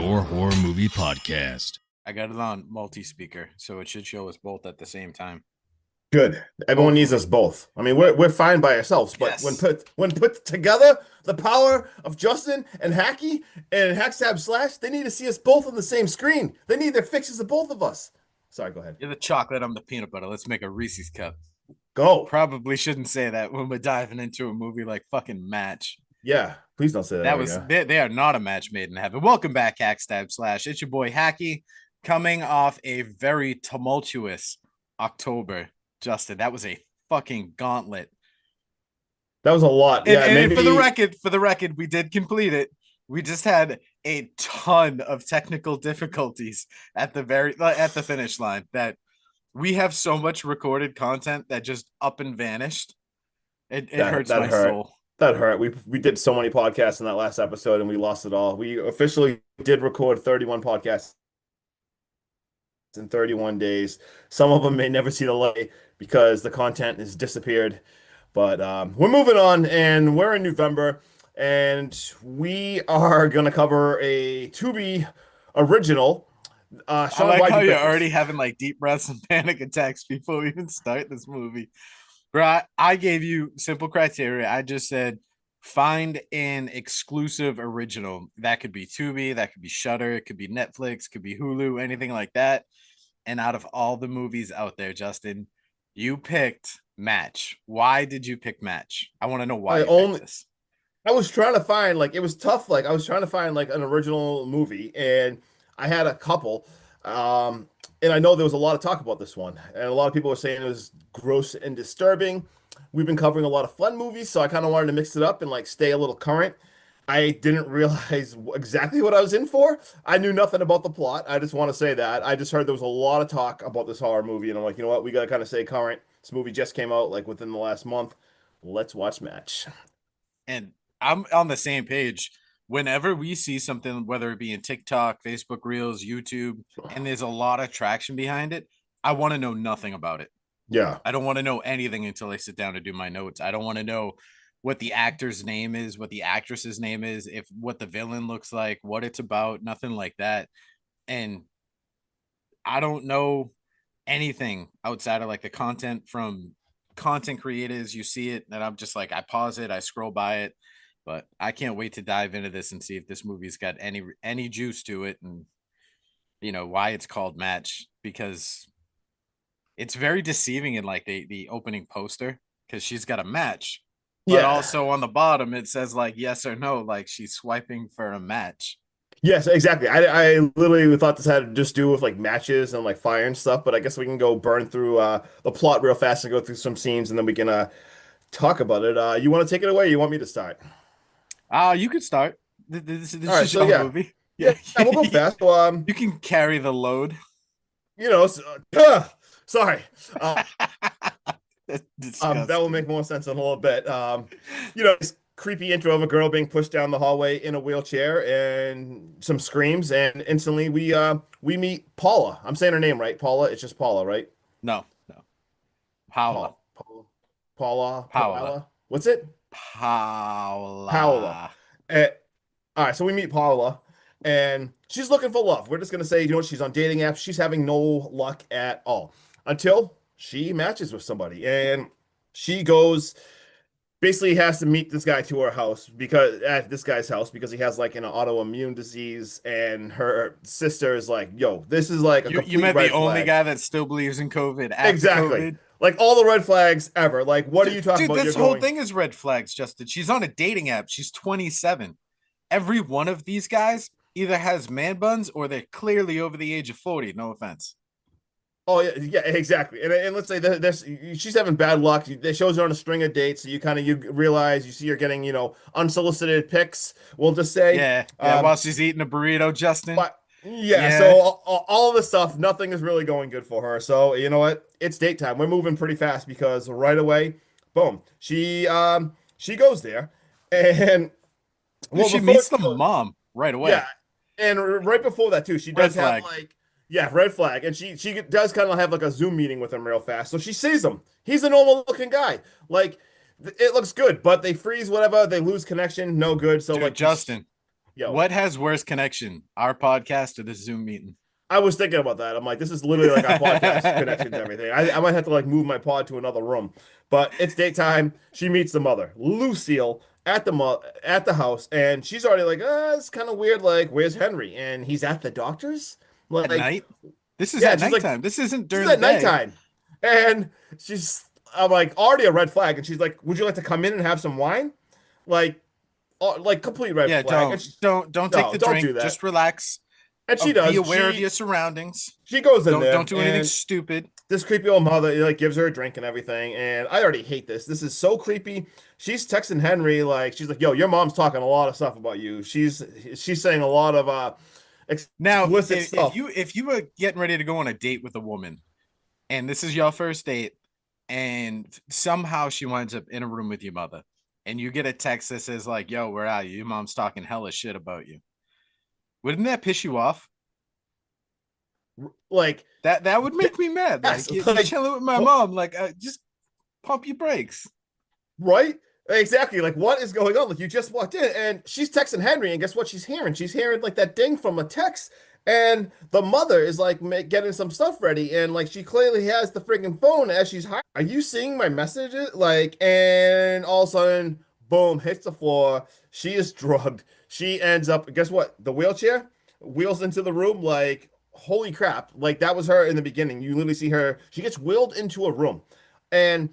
your horror movie podcast. I got it on multi-speaker, so it should show us both at the same time. Good. Everyone needs Hopefully. us both. I mean, we're fine by ourselves, but Yes. when put together, the power of Justin and Hacky and Hackstab Slash, they need to see us both on the same screen. They need their fixes of both of us. Sorry, go ahead. You're the chocolate, I'm the peanut butter. Let's make a Reese's cup. Go. Probably shouldn't say that when we're diving into a movie like fucking Match. Yeah, please don't say that. That was they are not a match made in heaven. Welcome back, Hackstab Slash. It's your boy Hacky, coming off a very tumultuous October. Justin, that was a fucking gauntlet. That was a lot. And, yeah, and maybe for the record, we did complete it. We just had a ton of technical difficulties at the finish line that we have so much recorded content that just up and vanished. It hurts my soul. That hurt. We did so many podcasts in that last episode and we lost it all. We officially did record 31 podcasts in 31 days. Some of them may never see the light because the content has disappeared. But we're moving on, and we're in November, and we are going to cover a Tubi original. I like how you're already having like deep breaths and panic attacks before we even start this movie. Bro, I gave you simple criteria. I just said, find an exclusive original. That could be Tubi, that could be Shudder, it could be Netflix, could be Hulu, anything like that. And out of all the movies out there, Justin, you picked Match. Why did you pick Match? I want to know why you picked this. I was trying to find, like, it was tough. Like, I was trying to find, like, an original movie, and I had a couple. And I know there was a lot of talk about this one, and a lot of people were saying it was gross and disturbing. We've been covering a lot of fun movies, so I kind of wanted to mix it up and, like, stay a little current. I didn't realize exactly what I was in for. I knew nothing about the plot. I just want to say that. I just heard there was a lot of talk about this horror movie, and I'm like, you know what? We got to kind of stay current. This movie just came out like within the last month. Let's watch Match. And I'm on the same page. Whenever we see something, whether it be in TikTok, Facebook Reels, YouTube, and there's a lot of traction behind it, I want to know nothing about it. Yeah. I don't want to know anything until I sit down to do my notes. I don't want to know what the actor's name is, what the actress's name is, if what the villain looks like, what it's about, nothing like that. And I don't know anything outside of like the content from content creators. You see it and I'm just like, I pause it, I scroll by it, but I can't wait to dive into this and see if this movie's got any juice to it, and you know why it's called Match, because it's very deceiving in like the opening poster, because she's got a match. But also on the bottom, it says like yes or no, like she's swiping for a match. Yes, exactly. I literally thought this had to just do with like matches and like fire and stuff, but I guess we can go burn through the plot real fast and go through some scenes and then we can talk about it. You want to take it away or you want me to start? You could start. This right, is so your movie. Yeah, we'll go fast. So, you can carry the load. You know, sorry. That will make more sense in a little bit. You know, this creepy intro of a girl being pushed down the hallway in a wheelchair and some screams, and instantly we meet Paula. I'm saying her name right, Paula. It's just Paula, right? No. Paola. Paola. What's it? Paola. All right, so we meet Paola, and she's looking for love. We're just gonna say, you know, she's on dating apps. She's having no luck at all until she matches with somebody, and she goes, basically has to meet this guy to her house, because at this guy's house, because he has like an autoimmune disease, and her sister is like, yo, this is like a complete you met red the only flag. guy that still believes in COVID. Exactly. COVID. Like all the red flags ever. Like, what are you talking about? This whole thing is red flags, Justin. She's on a dating app. She's 27. Every one of these guys either has man buns or they're clearly over the age of 40. No offense. Oh yeah, exactly. And let's say that she's having bad luck. They shows her on a string of dates, so you realize, you see her getting, you know, unsolicited pics. We'll just say, yeah, while she's eating a burrito, Justin. But so all of this stuff, nothing is really going good for her. So you know what? It's date time. We're moving pretty fast because right away, boom, she goes there, and she meets the mom right away. Yeah, and right before that too, she does have like. Yeah, red flag. And she does kind of have like a Zoom meeting with him real fast. So she sees him. He's a normal looking guy. Like, it looks good, but they freeze whatever. They lose connection. No good. So, dude, like, Justin, Yo, What has worse connection, our podcast or this Zoom meeting? I was thinking about that. I'm like, this is literally like our podcast connections, everything. I might have to like move my pod to another room. But it's daytime. She meets the mother, Lucille, at the house, and she's already like, it's kind of weird. Like, where's Henry? And he's at the doctor's. At Like, night? This is yeah, at and she's like, nighttime. This isn't this is during the at day. nighttime, and I'm like, already a red flag. And she's like, would you like to come in and have some wine? Like, like complete red Yeah, flag. And don't take no, the don't drink. do that. Just relax. And she Be does. aware of your surroundings. She goes in Don't there, do anything and stupid. this creepy old mother like gives her a drink and everything. And I already hate this. This is so creepy. She's texting Henry like she's like, "Yo, your mom's talking a lot of stuff about you. She's saying a lot of Now, explicit stuff." if you were getting ready to go on a date with a woman, and this is your first date, and somehow she winds up in a room with your mother, and you get a text that says like, "Yo, where are you? Your mom's talking hella shit about you." Wouldn't that piss you off? Like, That would make me mad. yes, Like you're like chilling with my what, mom. Like just pump your brakes. right? Exactly. Like, what is going on? Like, you just walked in and she's texting Henry, and guess what she's hearing? She's hearing like that ding from a text, and the mother is like getting some stuff ready, and like she clearly has the freaking phone as she's hiding. Are you seeing my messages? Like, and all of a sudden, boom, hits the floor. She is drugged. She ends up, guess what? The wheelchair wheels into the room. Like, holy crap. Like, that was her in the beginning. You literally see her, she gets wheeled into a room. And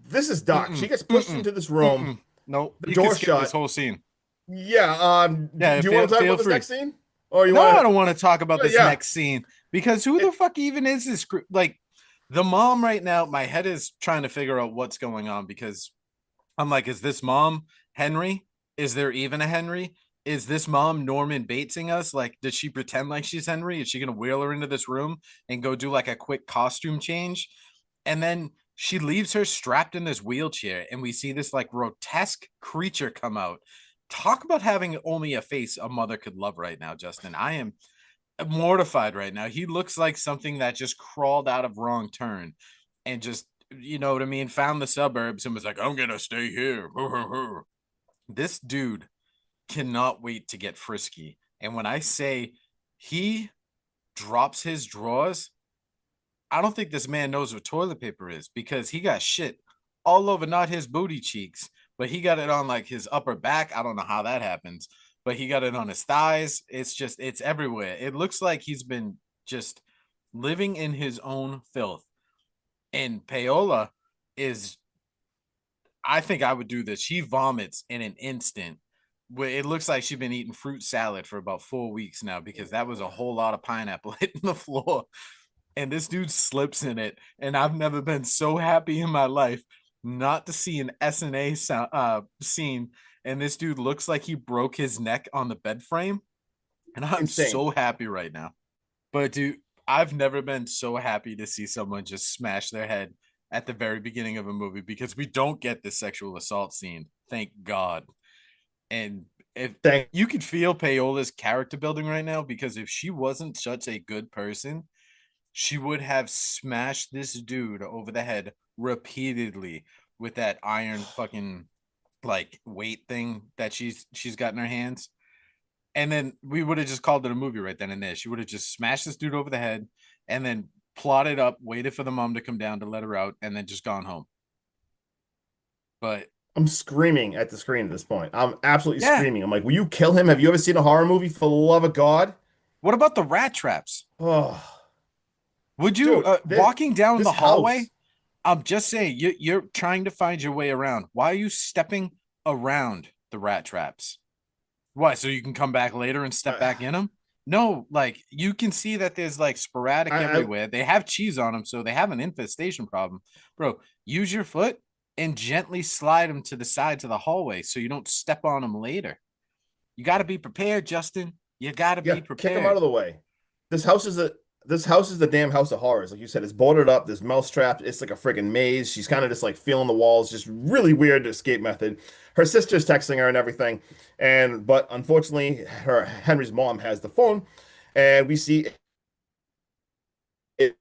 this is dark. She Mm-mm, gets pushed mm-mm, into this room, mm-mm. No, the you can door skip this shut. whole scene. Yeah. Yeah, Do you want to talk feel about this free. next scene, or you No, I want don't want to talk about to? this Yeah. next scene because who the fuck even is this group? Like the mom right now, my head is trying to figure out what's going on because I'm like, is this mom Henry? Is there even a Henry? Is this mom Norman Batesing us? Like, does she pretend like she's Henry? Is she gonna wheel her into this room and go do like a quick costume change? And then she leaves her strapped in this wheelchair, and we see this like grotesque creature come out. Talk about having only a face a mother could love right now, Justin. I am mortified right now. He looks like something that just crawled out of wrong turn and just, you know what I mean, found the suburbs and was like, I'm gonna stay here. This dude cannot wait to get frisky. And when I say he drops his drawers, I don't think this man knows what toilet paper is because he got shit all over not his booty cheeks, but he got it on like his upper back. I don't know how that happens, but he got it on his thighs. It's everywhere. It looks like he's been just living in his own filth. And Paola is, I think I would do this. She vomits in an instant. It looks like she's been eating fruit salad for about 4 weeks now because that was a whole lot of pineapple hitting the floor. And this dude slips in it. And I've never been so happy in my life not to see an SNA scene. And this dude looks like he broke his neck on the bed frame. And I'm Insane. so happy right now. But dude, I've never been so happy to see someone just smash their head at the very beginning of a movie because we don't get this sexual assault scene. Thank God. And if Thank. you could feel Paola's character building right now, because if she wasn't such a good person, she would have smashed this dude over the head repeatedly with that iron fucking like weight thing that she's got in her hands. And then we would have just called it a movie right then and there. She would have just smashed this dude over the head and then plotted up, waited for the mom to come down to let her out, and then just gone home. But I'm screaming at the screen at this point. I'm absolutely yeah, screaming. I'm like, will you kill him? Have you ever seen a horror movie? For the love of God. what about the rat traps? Oh, Would you dude, walking down this the hallway? house. I'm just saying you're trying to find your way around. Why are you stepping around the rat traps? Why? So you can come back later and step back in them? No, like you can see that there's like sporadic I everywhere. They have cheese on them, so they have an infestation problem. Bro, use your foot and gently slide them to the sides of the hallway so you don't step on them later. You got to be prepared, Justin. You got to Yeah, be kick him out prepared. of the way. This house is a this house is the damn house of horrors. Like you said, it's boarded up. There's mouse trapped. It's like a friggin' maze. She's kind of just like feeling the walls. Just really weird escape method. Her sister's texting her and everything, and but unfortunately, her Henry's mom has the phone, and we see it.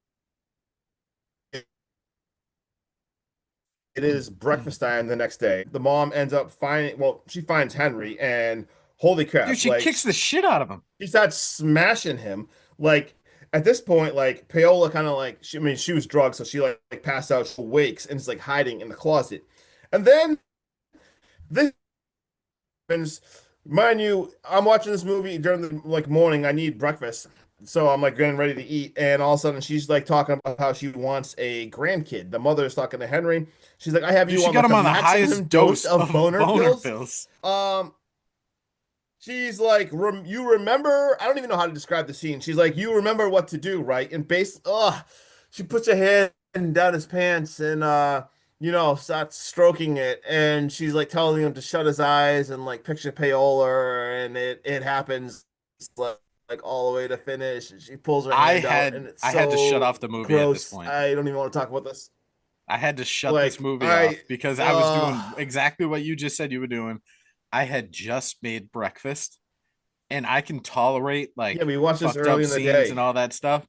It is breakfast time the next day. The mom ends up finding, well, she finds Henry, and holy Dude, crap, she like kicks the shit out of him. she starts smashing him. Like at this point, like Paola kind of like I mean, she was drugged, so she like passed out, she wakes and is like hiding in the closet. And then this happens, mind you, I'm watching this movie during the like morning. I need breakfast. So I'm like getting ready to eat, and all of a sudden she's like talking about how she wants a grandkid. The mother is talking to Henry. She's like, I have Dude, you she on got like him the on the maximum highest dose dose of of boner boner pills. pills. Um, she's like, you remember? I don't even know how to describe the scene. She's like, you remember what to do, right? And she puts her hand down his pants and starts stroking it. And she's like telling him to shut his eyes and like picture payola, and it happens like all the way to finish. And she pulls her hand out, and it's I had to shut off so the movie at this gross. point. I don't even want to talk about this. I had to shut this Like movie off I, because I was doing exactly what you just said you were doing. I had just made breakfast and I can tolerate yeah, like we watched this fucked up early in the scenes and day. all that stuff.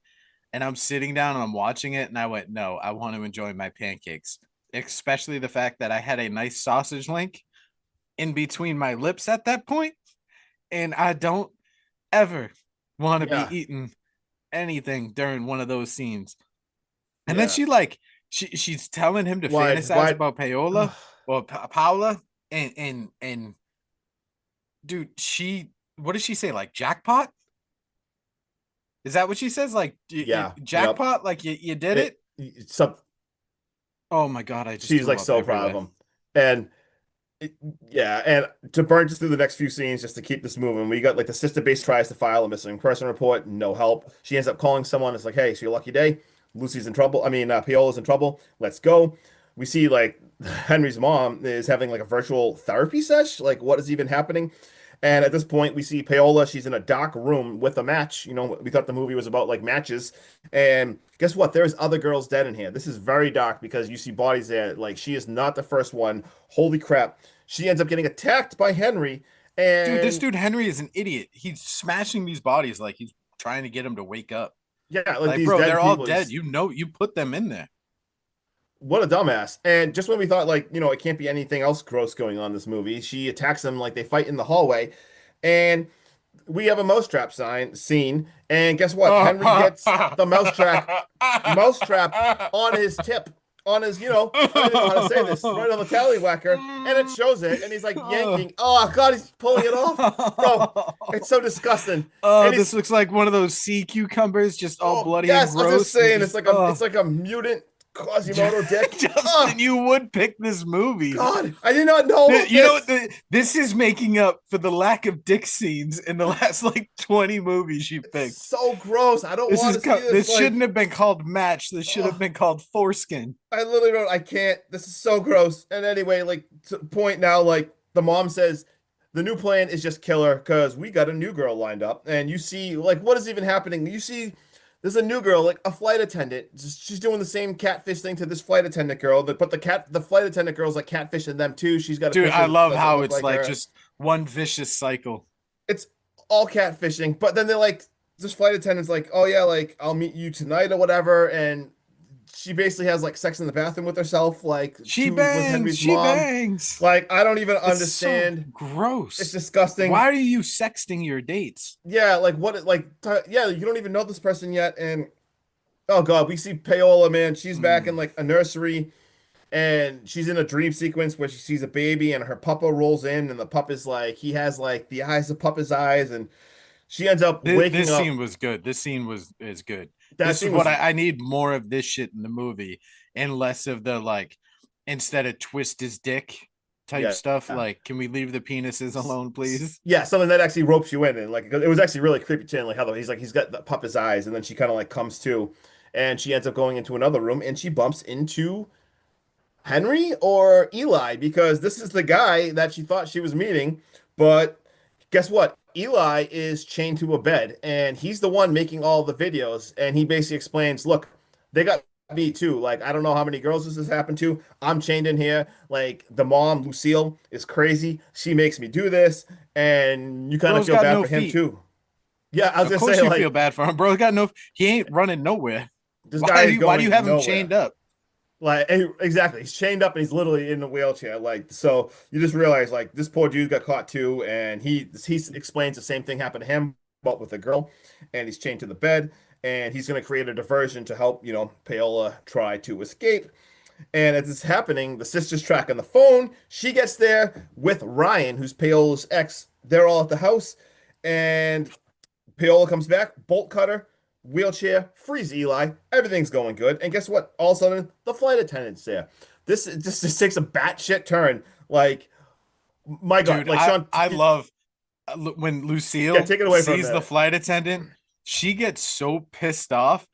And I'm sitting down and I'm watching it and I went, no, I want to enjoy my pancakes, especially the fact that I had a nice sausage link in between my lips at that point, and I don't ever want to Yeah, be eating anything during one of those scenes. And then yeah. she like she's telling him to fantasize Why? about Paola or Paola, and dude, she what does she say? Like jackpot? Is that what she says? Like Yeah, yep. jackpot? Like you did It it? some Oh my god, I just she's threw like up so proud of everywhere. him, and it, yeah, and to burn just through the next few scenes just to keep this moving. We got like the sister base tries to file a missing person report, no help. She ends up calling someone. It's like, hey, it's your lucky day. Lucy's in trouble. I mean, Piola's in trouble. Let's go. We see like Henry's mom is having like a virtual therapy sesh. Like, what is even happening? And at this point, we see Paola. She's in a dark room with a match. We thought the movie was about like matches. And guess what? There's other girls dead in here. This is very dark because you see bodies there. Like, she is not the first one. Holy crap. She ends up getting attacked by Henry. Dude, this And dude Henry is an idiot. He's smashing these bodies like he's trying to get them to wake up. yeah, like Like, these bro, dead they're all people. dead. You know, you put them in there. What a dumbass. And just when we thought, like, it can't be anything else gross going on in this movie, she attacks them like they fight in the hallway. And we have a scene, and guess what? Henry gets the mousetrap on his tip, on his, I don't even know how to say this, right on the tallywhacker, and it shows it, and he's like yanking. Oh God, he's pulling it off, bro. It's so disgusting. Oh, And this he's, looks like one of those sea cucumbers, just all oh bloody and yes, I was just gross. And saying, just it's like a mutant Quasimodo dick. Justin, Oh you would pick this movie. God, I did not know about You know what? this. This is making up for the lack of dick scenes in the last like 20 movies you It's picked. so gross. I don't This want is to see this. this shouldn't Like, have been called Match. This should have oh. been called Foreskin. I literally don't. I can't. This is so gross. And anyway, like to the point now, like the mom says, the new plan is just kill her because we got a new girl lined up. And you see, like, what is even happening? You see, there's a new girl, like a flight attendant. She's doing the same catfish thing to this flight attendant girl. But the flight attendant girl's like catfishing them too. She's got a Dude, I picture that love doesn't how look it's like like her. just one vicious cycle. It's all catfishing. But then they're like, this flight attendant's like, oh yeah, like I'll meet you tonight or whatever. And she basically has like sex in the bathroom with herself, like She with bangs, Henry's she mom. bangs. Like I don't even It's so understand. It's gross. disgusting. Why are you sexting your dates? Yeah, like what? Like yeah, you don't even know this person yet, and oh god, we see Paola, man. She's back in Mm. like a nursery, and she's in a dream sequence where she sees a baby, and her puppa rolls in, and the pup is like he has like the eyes of Puppa's eyes, and she ends up waking This scene up. was good. This scene was is good. That This is scene what was I need more of this shit in the movie and less of the like instead of twist his dick type yeah. stuff. Like, can we leave the penises alone, please? Yeah, something that actually ropes you in, and like it was actually really creepy too. Like how he's got the Puppa's eyes, and then she kind of like comes to, and she ends up going into another room, and she bumps into Henry or Eli because this is the guy that she thought she was meeting. But guess what? Eli is chained to a bed and he's the one making all the videos. And he basically explains, look, they got me too. Like, I don't know how many girls this has happened to. I'm chained in here. Like, the mom, Lucille, is crazy. She makes me do this. And you kind of Bro's feel got bad no for him feet. too. Yeah, I was Of gonna course say, you feel like, bad for him. Bro got no he ain't running nowhere. this guy is Why do you going have him nowhere. chained up? Like exactly, he's chained up and he's literally in a wheelchair. Like so, you just realize like this poor dude got caught too, and he explains the same thing happened to him, but with a girl, and he's chained to the bed, and he's gonna create a diversion to help Paola try to escape. And as it's happening, the sister's tracking the phone. She gets there with Ryan, who's Paola's ex. They're all at the house, and Paola comes back, bolt cutter, wheelchair, frees Eli. Everything's going good. And guess what? All of a sudden, the flight attendant's there. This just takes a batshit turn. Like, my God. Dude, Like, I Sean, I love when yeah, Lucille take it away from sees the that. flight attendant. She gets so pissed off,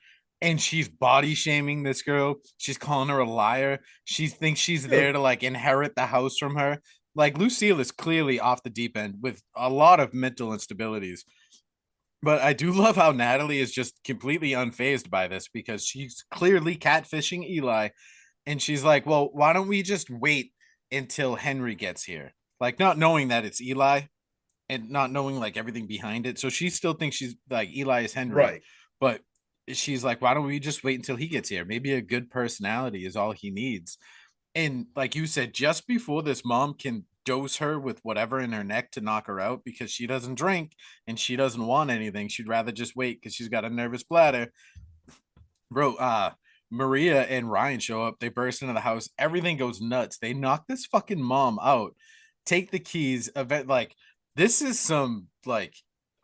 and she's body shaming this girl. She's calling her a liar. She thinks she's there Dude, to like inherit the house from her. Like Lucille is clearly off the deep end with a lot of mental instabilities. But I do love how Natalie is just completely unfazed by this because she's clearly catfishing Eli. And she's like, well, why don't we just wait until Henry gets here? Like, not knowing that it's Eli and not knowing like everything behind it. So she still thinks she's like Eli is Henry. right. But she's like, why don't we just wait until he gets here? Maybe a good personality is all he needs. And like you said, just before this mom can dose her with whatever in her neck to knock her out because she doesn't drink and she doesn't want anything. She'd rather just wait because she's got a nervous bladder. Bro, Maria and Ryan show up. They burst into the house. Everything goes nuts. They knock this fucking mom out, take the keys. Event like this is some like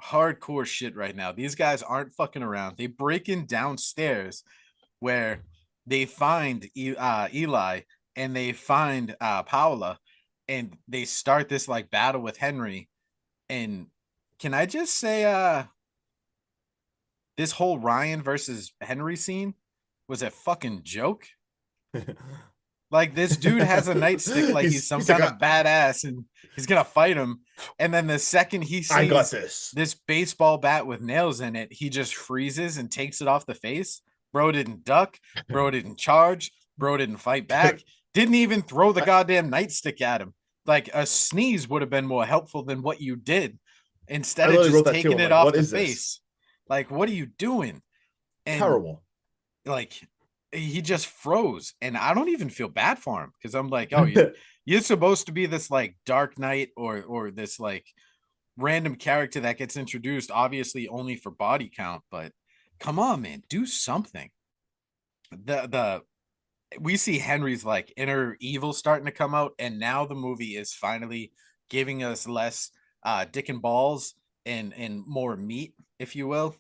hardcore shit right now. These guys aren't fucking around. They break in downstairs where they find Eli and they find Paola, and they start this like battle with Henry. And can I just say, this whole Ryan versus Henry scene was a fucking joke. Like this dude has a nightstick like he's some he's like, kind of badass and he's gonna fight him. And then the second he I got sees this. this baseball bat with nails in it, he just freezes and takes it off the face. Bro didn't duck, bro didn't charge, bro didn't fight back, didn't even throw the goddamn nightstick at him. Like a sneeze would have been more helpful than what you did. I Instead of literally wrote just that too. taking I'm it like, off what the is this? face. Like, what are you doing? And Terrible. like he just froze, and I don't even feel bad for him because I'm like, oh, you're supposed to be this like Dark Knight or this like random character that gets introduced, obviously only for body count, but come on, man, do something. The we see Henry's like inner evil starting to come out, and now the movie is finally giving us less dick and balls and more meat, if you will.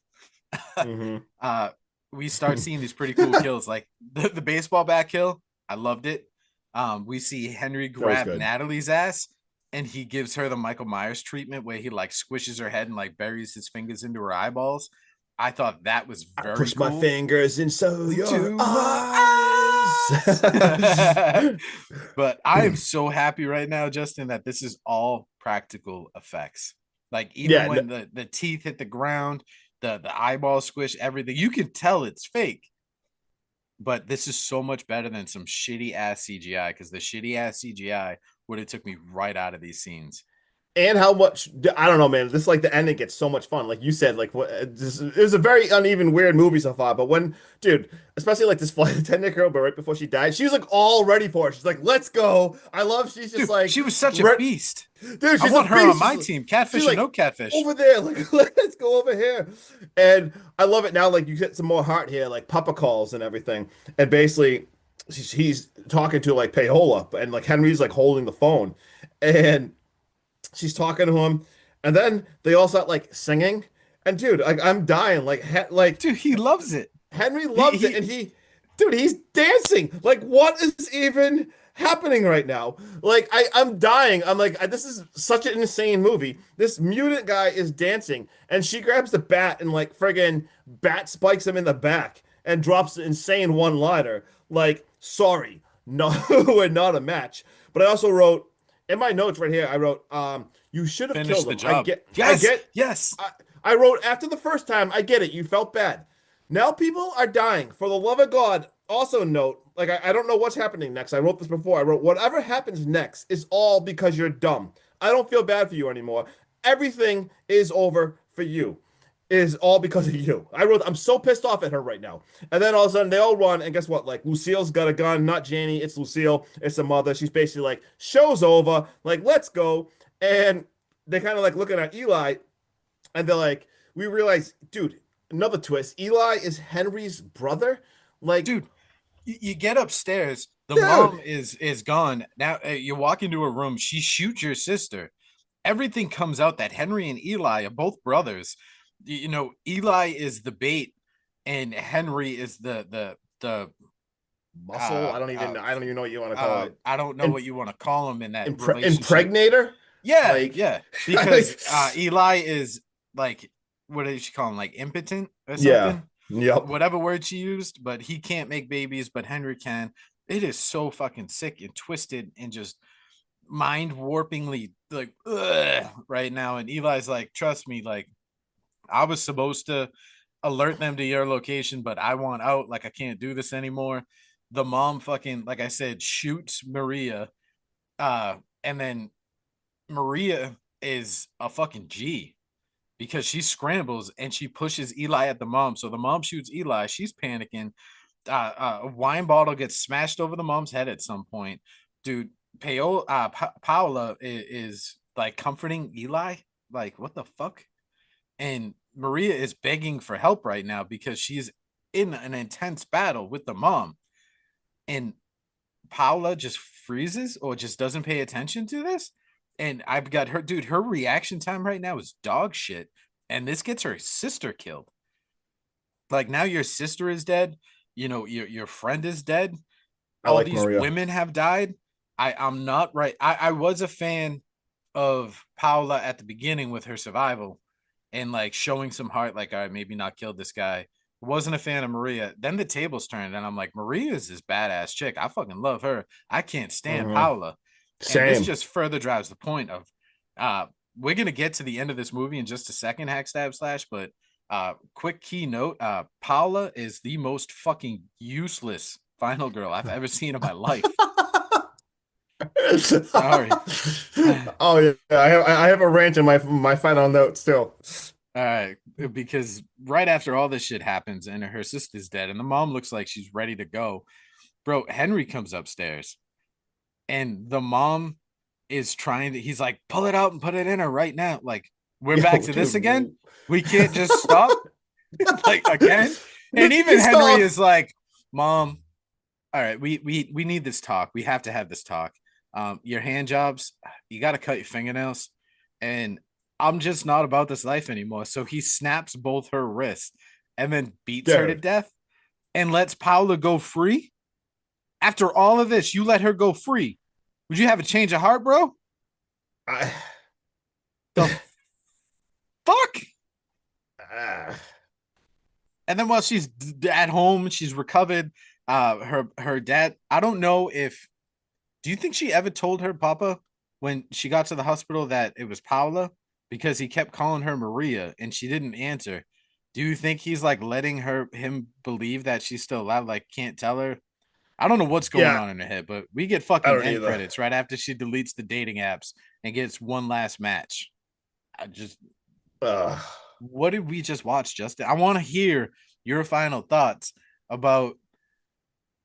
hmm uh we start seeing these pretty cool kills, like the baseball bat kill. I loved it. We see Henry That was grab good. Natalie's ass, and he gives her the Michael Myers treatment where he like squishes her head and like buries his fingers into her eyeballs. I thought that was I very push my cool. fingers into your Into my eyes. eyes. But I am so happy right now, Justin, that this is all practical effects. Like even Yeah, when the teeth hit the ground, the eyeball squish, everything, you can tell it's fake. But this is so much better than some shitty ass CGI because the shitty ass CGI would have took me right out of these scenes. and how much I don't know, man. This like the ending gets so much fun. Like you said, like what it was a very uneven, weird movie so far. But when, dude, especially like this flight attendant girl, but right before she died, she was like all ready for it. She's like, "Let's go!" I love. She's just Dude, like, she was such a re beast. dude, I she's a want her on beast. my team, She's catfish or like no catfish. over there, like let's go over here. And I love it now. Like you get some more heart here, like Papa calls and everything. And basically, he's talking to like Paola, and like Henry's like holding the phone, and she's talking to him, and then they all start like singing. And dude, like I'm dying. Like Dude, he loves it. Henry He loves it, he and dude, he's dancing. Like, what is even happening right now? Like, I'm dying. I'm like, this is such an insane movie. This mutant guy is dancing, and she grabs the bat and like friggin' bat spikes him in the back and drops an insane one-liner. Like, sorry, no, we're not a match. But I also wrote in my notes right here. I wrote, you should have finished killed the him. job. I Yes, get. yes. I wrote after the first time, I get it. You felt bad. Now people are dying. For the love of God, also note, like, I don't know what's happening next. I wrote this before. I wrote, whatever happens next is all because you're dumb. I don't feel bad for you anymore. Everything is over for you. is all because of you. I wrote, I'm so pissed off at her right now. And then all of a sudden they all run, and guess what? Like Lucille's got a gun, not Janie, it's Lucille, it's the mother. She's basically like, show's over, like, let's go. And they kind of like looking at Eli, and they're like, we realize, dude, another twist. Eli is Henry's brother. Like, Dude, you get upstairs, the dude, mom is gone. Now you walk into a room, she shoots your sister. Everything comes out that Henry and Eli are both brothers. You know, Eli is the bait and Henry is the muscle. I don't even know what you want to call it. I don't know Im what you want to call him in that relationship. impregnator. Yeah, Like, yeah. like, Because Eli is like, what did she call him? Like impotent or yeah, something? yep. Whatever word she used, but he can't make babies, but Henry can. It is so fucking sick and twisted and just mind warpingly like right now. And Eli's like, trust me, like I was supposed to alert them to your location, but I want out. Like I can't do this anymore. The mom fucking, like I said, shoots Maria. And then Maria is a fucking G because she scrambles and she pushes Eli at the mom. So the mom shoots Eli. She's panicking. A wine bottle gets smashed over the mom's head at some point. Dude, Paola is like comforting Eli. Like, what the fuck? And Maria is begging for help right now because she's in an intense battle with the mom. And Paola just freezes or just doesn't pay attention to this. And I've got her, dude, her reaction time right now is dog shit. And this gets her sister killed. Like now your sister is dead. You know, your friend is dead. I All like these Maria. women have died. I'm not right. I was a fan of Paola at the beginning with her survival and like showing some heart, like, all right, maybe not kill this guy. Wasn't a fan of Maria. Then the tables turned, and I'm like, Maria is this badass chick. I fucking love her. I can't stand Mhm. Paola. And this Same. just further drives the point of uh we're gonna get to the end of this movie in just a second, hack stab slash, but quick keynote, Paola is the most fucking useless final girl I've ever seen in my life. Sorry. Oh yeah, I have a rant in my final note still. All right, because right after all this shit happens and her sister's dead and the mom looks like she's ready to go, bro, Henry comes upstairs and the mom is trying to, he's like, pull it out and put it in her right now. Like, we're back Yo, to this dude, again. We can't just stop like again. And even Henry stop. is like, mom, all right, we need this talk. We have to have this talk. Your hand jobs, you got to cut your fingernails, and I'm just not about this life anymore. So he snaps both her wrists and then beats her to Dude. death and lets Paula go free. After all of this, you let her go free. Would you have a change of heart, bro? I, The fuck? ah, And then while she's at home, she's recovered. Her dad. I don't know if. Do you think she ever told her papa when she got to the hospital that it was Paula because he kept calling her Maria and she didn't answer? Do you think he's like letting him believe that she's still alive? Like can't tell her. I don't know what's going yeah, on in her head, but we get I fucking don't end either. credits right after she deletes the dating apps and gets one last match. I just Uh, what did we just watch, Justin? I want to hear your final thoughts about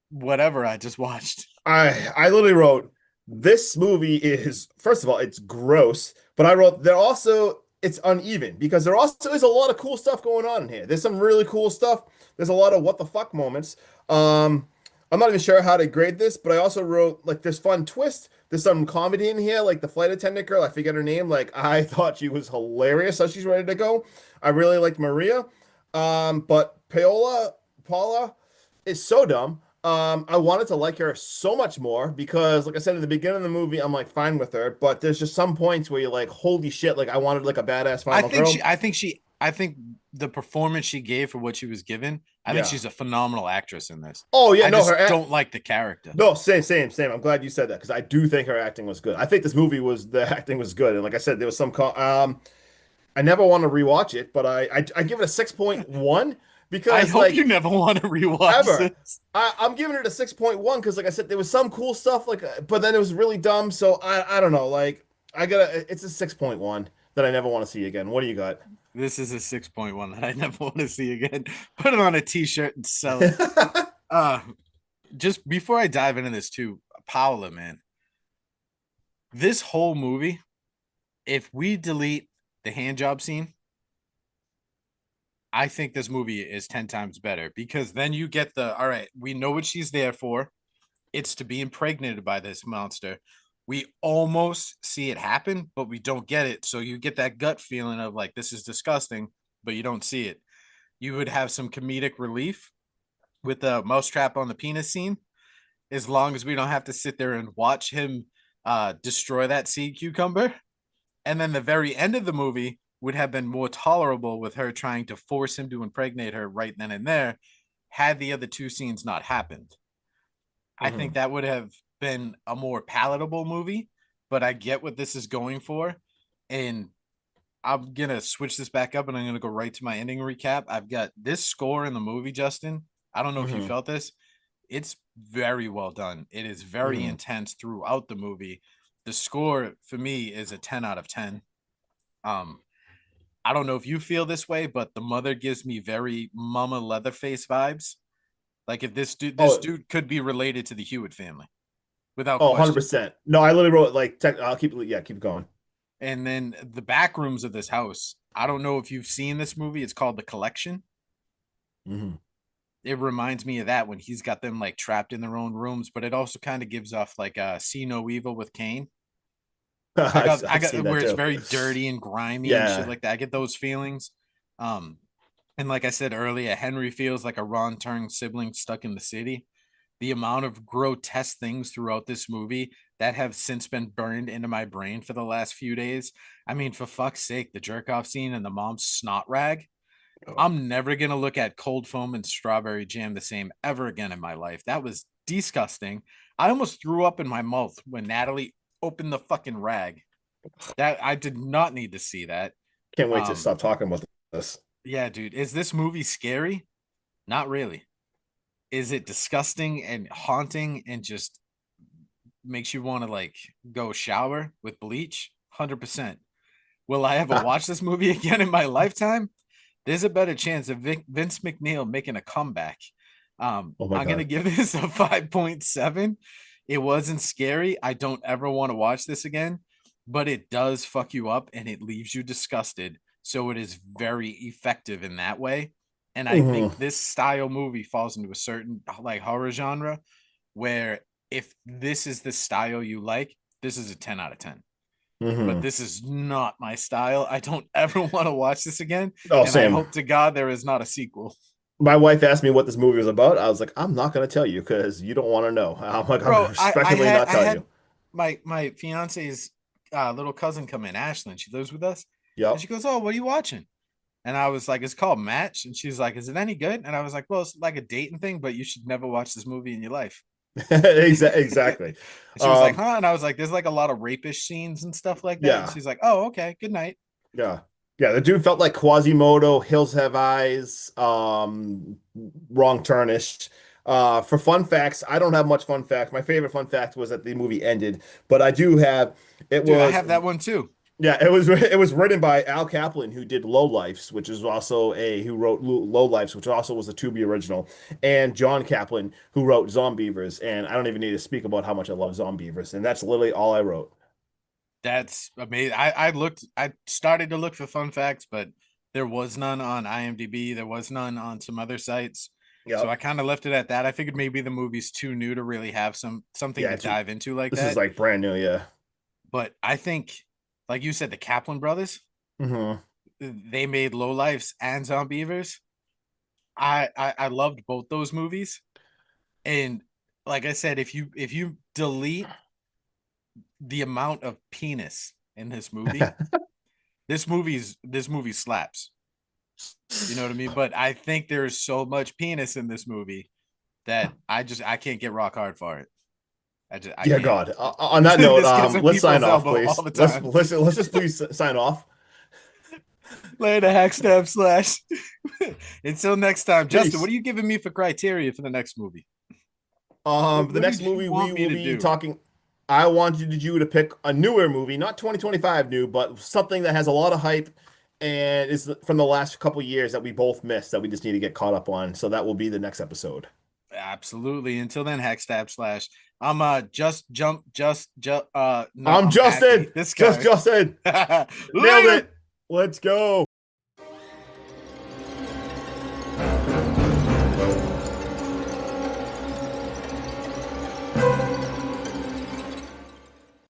whatever I just watched. I literally wrote this movie is first of all it's gross, but I wrote there also it's uneven because there also is a lot of cool stuff going on in here. There's some really cool stuff. There's a lot of what the fuck moments. I'm not even sure how to grade this, but I also wrote like there's fun twist. There's some comedy in here, like the flight attendant girl. I forget her name. Like I thought she was hilarious. So she's ready to go. I really liked Maria. But Paula is so dumb. I wanted to like her so much more because, like I said in the beginning of the movie, I'm like fine with her, but there's just some points where you're like, holy shit, like I wanted like a badass I final think girl. I think the performance she gave for what she was given, I think Yeah. she's a phenomenal actress in this. Oh yeah, I no, just don't like the character. no, same. I'm glad you said that because I do think her acting was good. I think this movie was the acting was good, and like I said, there was some. I never want to rewatch it, but I give it a 6.1 I because hope like you never want to rewatch ever. this. I'm giving it a 6.1 because, like I said, there was some cool stuff, like, but then it was really dumb. So I don't know. Like, it's a 6.1 that I never want to see again. What do you got? This is a 6.1 that I never want to see again. Put it on a t-shirt and sell it. Uh just before I dive into this too, Paola, man, this whole movie, if we delete the hand job scene, I think this movie is 10 times better because then you get the all right, we know what she's there for. It's to be impregnated by this monster. We almost see it happen, but we don't get it. So you get that gut feeling of like, this is disgusting, but you don't see it. You would have some comedic relief with the mousetrap on the penis scene, as long as we don't have to sit there and watch him destroy that sea cucumber. And then the very end of the movie would have been more tolerable with her trying to force him to impregnate her right then and there, had the other two scenes not happened. I think Mhm. that would have been a more palatable movie, but I get what this is going for. And I'm going to switch this back up and I'm going to go right to my ending recap. I've got this score in the movie, Justin. I don't know if you Mhm. felt this. It's very well done. It is very Mhm. intense throughout the movie. The score for me is a 10 out of 10. Um, I don't know if you feel this way, but the mother gives me very Mama Leatherface vibes. Like if this Oh, dude could be related to the Hewitt family without oh, question. 100%. No, I literally wrote like I'll keep yeah, keep going. And then the back rooms of this house. I don't know if you've seen this movie. It's called The Collection. Mhm. It reminds me of that when he's got them like trapped in their own rooms, but it also kind of gives off like See No Evil with Kane. I I've seen got that where it's too. very dirty and grimy and shit Yeah. like that. I get those feelings. Um, and like I said earlier, Henry feels like a Ron Turn sibling stuck in the city. The amount of grotesque things throughout this movie that have since been burned into my brain for the last few days. I mean, for fuck's sake, the jerk off scene and the mom's snot rag. Oh, I'm never gonna look at cold foam and strawberry jam the same ever again in my life. That was disgusting. I almost threw up in my mouth when Natalie opened the fucking rag. That I did not need to see that. can't wait to Um, stop talking about this. yeah, dude, is this movie scary? Not really. Is it disgusting and haunting and just makes you want to like go shower with bleach? 100%. Will I ever watch this movie again in my lifetime? There's a better chance of Vince McNeil making a comeback. Oh my I'm gonna God. give this a 5.7. It wasn't scary. I don't ever want to watch this again, but it does fuck you up and it leaves you disgusted. So it is very effective in that way. And I Mhm. think this style movie falls into a certain like horror genre where if this is the style you like, this is a 10 out of 10. But Mhm. this is not my style. I don't ever want to watch this again. Oh, And I same. hope to God there is not a sequel. My wife asked me what this movie was about. I was like, I'm not going to tell you because you don't want to know. I'm like, I'm going Bro, to respectfully not I tell you. had my fiance's little cousin come in, Ashlyn. She lives with us. And Yep. she goes, "Oh, what are you watching?" And I was like, "It's called Match." And she's like, "Is it any good?" And I was like, "Well, it's like a dating thing, but you should never watch this movie in your life." And Exactly. she was like, Um, "Huh?" And I was like, "There's like a lot of rapish scenes and stuff like that." And yeah. she's like, "Oh, okay, good night." Yeah. Yeah. The dude felt like Quasimodo, Hills Have Eyes, Wrong Turnish. For fun facts, I don't have much fun facts. My favorite fun fact was that the movie ended, but I do have, it Dude, I was have that one too. yeah, it was written by Al Kaplan, who did Low Lifes, which is also a who wrote Low Lifes, which also was a Tubi original, and John Kaplan, who wrote Zombievers. And I don't even need to speak about how much I love Zombievers, and that's literally all I wrote. That's amazing. I started to look for fun facts, but there was none on IMDb. There was none on some other sites. So Yep. I kind of left it at that. I figured maybe the movie's too new to really have something Yeah, to it's dive into like this is that. like brand new. Yeah. But I think, like you said, the Kaplan brothers, Hmm. they made Low Lifes and Zombievers. I loved both those movies. And like I said, if you delete the amount of penis in this movie slaps. You know what I mean? But I think there's so much penis in this movie that I can't get rock hard for it. I Yeah, can't. God. On that note, This gives let's sign people's off, elbow all please. the Let's time. let's just please sign off. Later, hack stab slash. Until next time, Justin. Peace. What are you giving me for criteria for the next movie? The What next did you movie we want me will to be do? talking. I wanted you to pick a newer movie, not 2025 new, but something that has a lot of hype and it's from the last couple years that we both missed that we just need to get caught up on. So that will be the next episode. Absolutely. Until then, hack stab slash. I'm no, I'm Justin. Hacky. This guy. Just Justin. Nailed Later. it. Let's go.